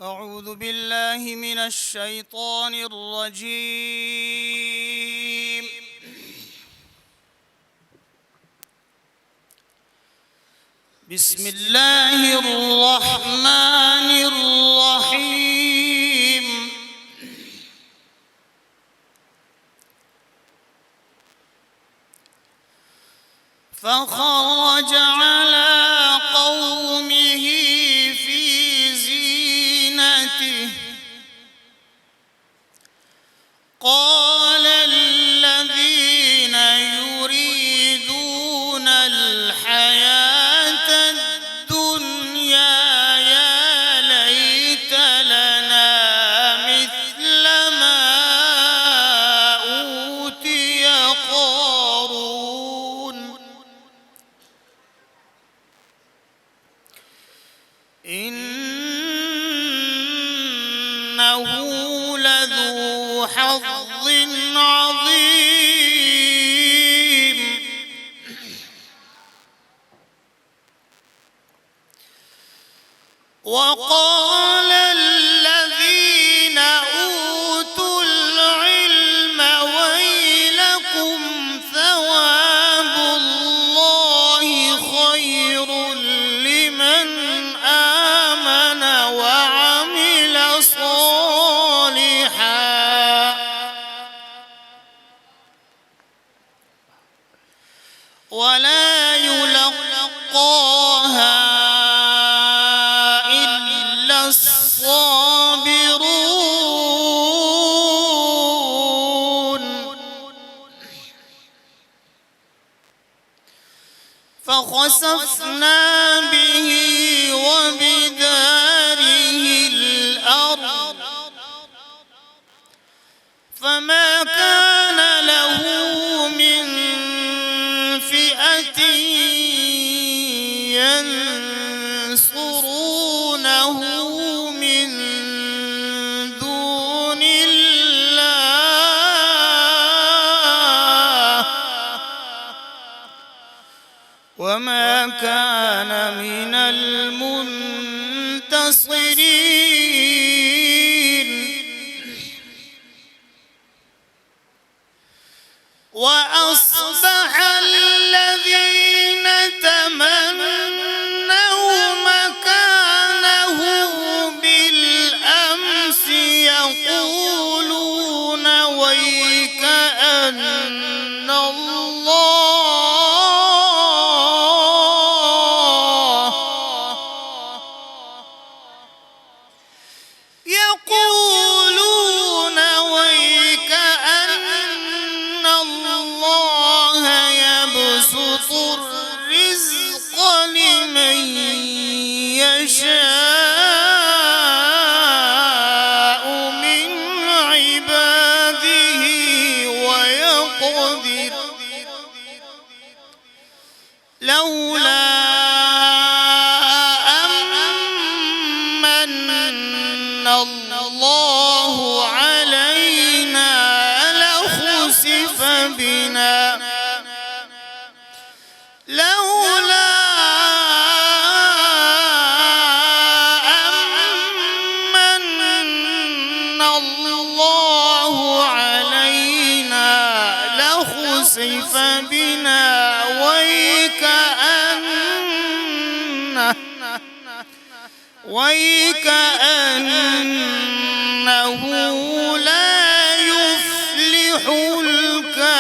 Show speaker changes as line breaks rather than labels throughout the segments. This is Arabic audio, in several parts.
أعوذ بالله من الشيطان الرجيم. بسم الله الرحمن الرحيم. فخرج على قومه في زينته قال الذين يريدون الحياة الدنيا يا ليت لنا مثل ما أوتي قارون إنه لذو حظ عظيم. وقال الذين أوتوا العلم ويلكم ثواب الله خير لمن آمن وعمل صالحا ولا يلقاها إلا الصابرون. فخسفنا به وبداره الأرض فما كان له من فئة ينصرونه من دون الله وما كان من المنتصرين. وأصبح الذين تمنوا مكانه بالأمس يقولون ويكأن الله يبسط الرزق لمن يشاء من عباده ويقدر لولا أمن الله علينا لخسف بنا لولا أمن الله علينا لخسف بنا ويكأنه لا يفلح الكافرون.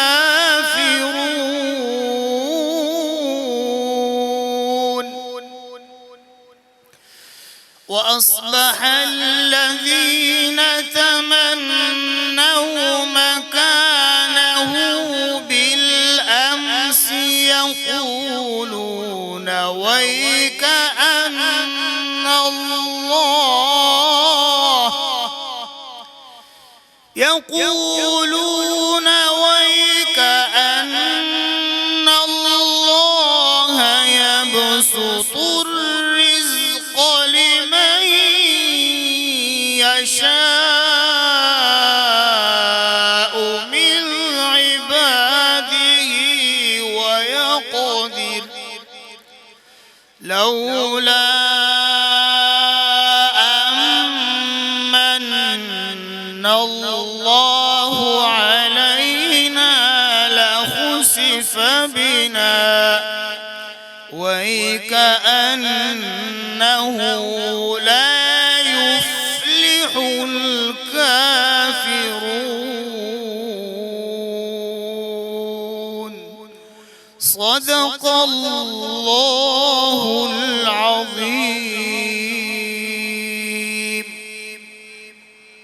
وأصبح الذين تمنوا مكانه بالأمس يقولون ويكأن الله يبسط الرزق لمن يشاء من عباده ويقدر لولا أمن الله علينا لخسف بنا وكأنه لا يفلح الكافرون. صدق الله العظيم.